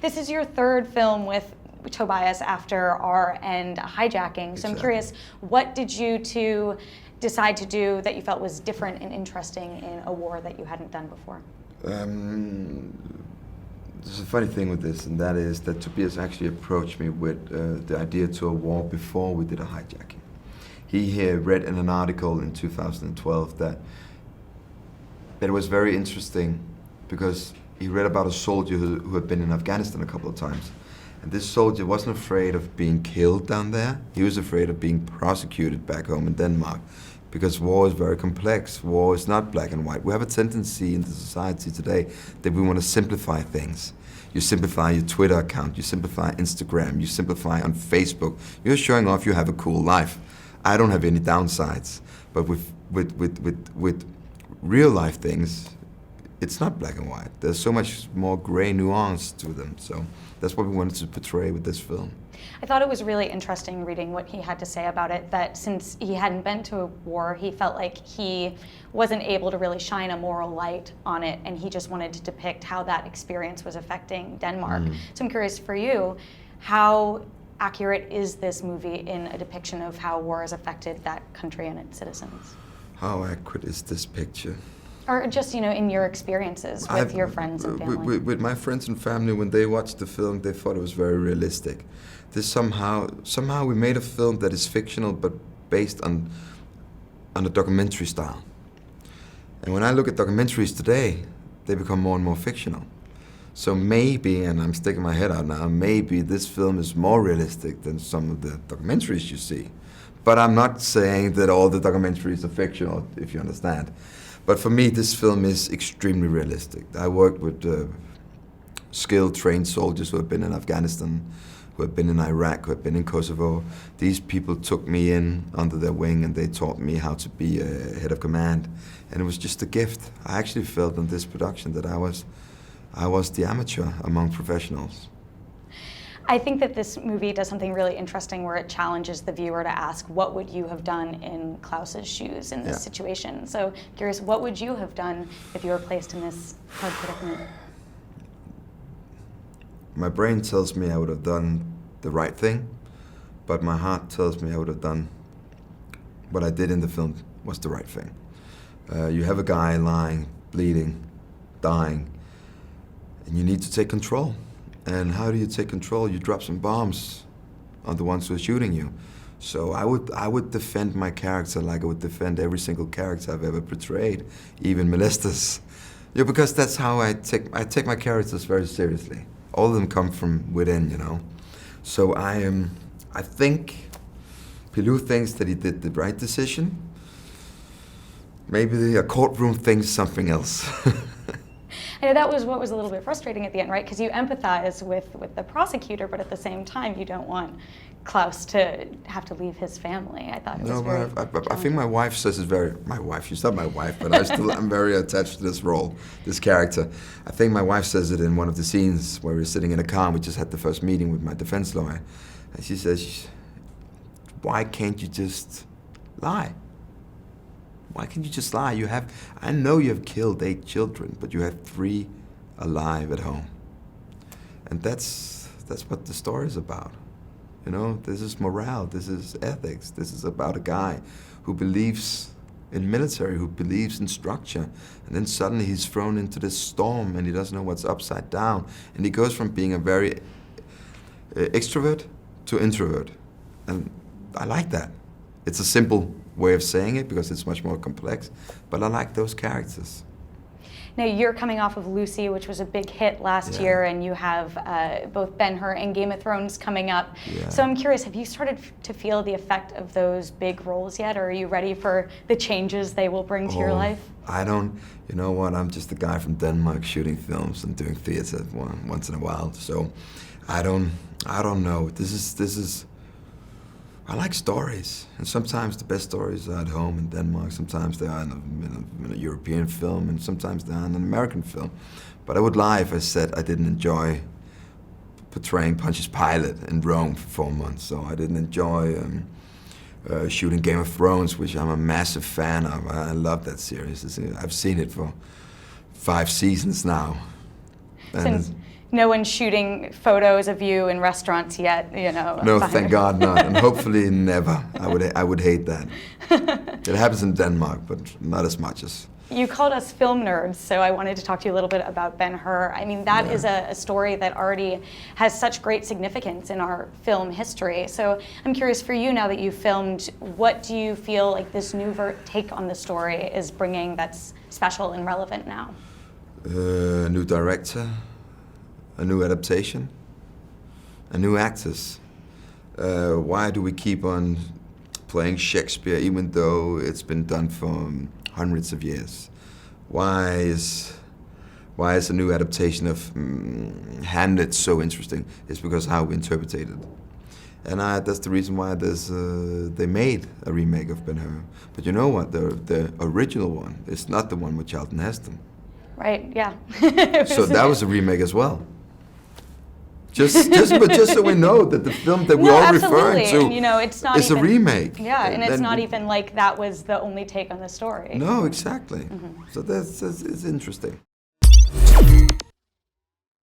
This is your third film with Tobias after R and Hijacking. So I'm curious, what did you two decide to do that you felt was different and interesting in a war that you hadn't done before? There's a funny thing with this, and that is that Tobias actually approached me with the idea to a war before we did a hijacking. He read in an article in 2012 that it was very interesting because he read about a soldier who had been in Afghanistan a couple of times. And this soldier wasn't afraid of being killed down there. He was afraid of being prosecuted back home in Denmark, because war is very complex. War is not black and white. We have a tendency in the society today that we want to simplify things. You simplify your Twitter account, you simplify Instagram, you simplify on Facebook. You're showing off you have a cool life. I don't have any downsides. But with real life things, it's not black and white. There's so much more gray nuance to them. So that's what we wanted to portray with this film. I thought it was really interesting reading what he had to say about it, that since he hadn't been to a war, he felt like he wasn't able to really shine a moral light on it, and he just wanted to depict how that experience was affecting Denmark. So I'm curious for you, how accurate is this movie in a depiction of how war has affected that country and its citizens? How accurate is this picture? Or just, in your experiences with your friends and family? With my friends and family, when they watched the film, they thought it was very realistic. This somehow we made a film that is fictional, but based on a documentary style. And when I look at documentaries today, they become more and more fictional. So maybe, and I'm sticking my head out now, maybe this film is more realistic than some of the documentaries you see. But I'm not saying that all the documentaries are fictional, if you understand. But for me, this film is extremely realistic. I worked with skilled, trained soldiers who have been in Afghanistan, who have been in Iraq, who have been in Kosovo. These people took me in under their wing and they taught me how to be a head of command. And it was just a gift. I actually felt in this production that I was the amateur among professionals. I think that this movie does something really interesting where it challenges the viewer to ask, what would you have done in Klaus's shoes in this situation? So curious, what would you have done if you were placed in this hard predicament? My brain tells me I would have done the right thing, but my heart tells me I would have done what I did in the film was the right thing. You have a guy lying, bleeding, dying, and you need to take control. And how do you take control? You drop some bombs on the ones who are shooting you. So I would defend my character like I would defend every single character I've ever portrayed, even molesters. Yeah, because that's how I take my characters very seriously. All of them come from within, So I think Pilou thinks that he did the right decision. Maybe a courtroom thinks something else. I know that was what was a little bit frustrating at the end, right? Because you empathize with the prosecutor, but at the same time, you don't want Klaus to have to leave his family. I thought it was very I think my wife says it's very... My wife, she's not my wife, but I'm very attached to this role, this character. I think my wife says it in one of the scenes where we're sitting in a car and we just had the first meeting with my defense lawyer. And she says, why can't you just lie? Why can't you just lie? I know you have killed 8 children, but you have 3 alive at home. And that's what the story is about. This is morale, this is ethics, this is about a guy who believes in military, who believes in structure, and then suddenly he's thrown into this storm and he doesn't know what's upside down. And he goes from being a very extrovert to introvert. And I like that. It's a simple way of saying it because it's much more complex, but I like those characters. Now you're coming off of Lucy, which was a big hit last year, and you have both Ben-Hur and Game of Thrones coming up. Yeah. So I'm curious, have you started to feel the effect of those big roles yet, or are you ready for the changes they will bring to your life? I don't, you know what, I'm just a guy from Denmark shooting films and doing theater once in a while, so I don't know. This is I like stories, and sometimes the best stories are at home in Denmark, sometimes they are in a European film, and sometimes they are in an American film. But I would lie if I said I didn't enjoy portraying Pontius Pilate in Rome for 4 months, so I didn't enjoy shooting Game of Thrones, which I'm a massive fan of. I love that series. I've seen it for 5 seasons now. No. No one's shooting photos of you in restaurants yet, you know. No, thank God not, and hopefully never. I would hate that. It happens in Denmark, but not as much as. You called us film nerds, so I wanted to talk to you a little bit about Ben-Hur. I mean, that is a story that already has such great significance in our film history. So I'm curious for you, now that you've filmed, what do you feel like this new take on the story is bringing that's special and relevant now? A new director, a new adaptation, a new actors. Why do we keep on playing Shakespeare even though it's been done for hundreds of years? Why is a new adaptation of Hamlet so interesting? It's because how we interpret it. And that's the reason why they made a remake of Ben-Hur. But you know what? The original one is not the one with Charlton Heston. Right, yeah. So that was a remake as well. Just so we know that the film that we're all referring to, and, you know, it's not is even, a remake. Yeah, and it's not even like that was the only take on the story. No, exactly. So it's interesting.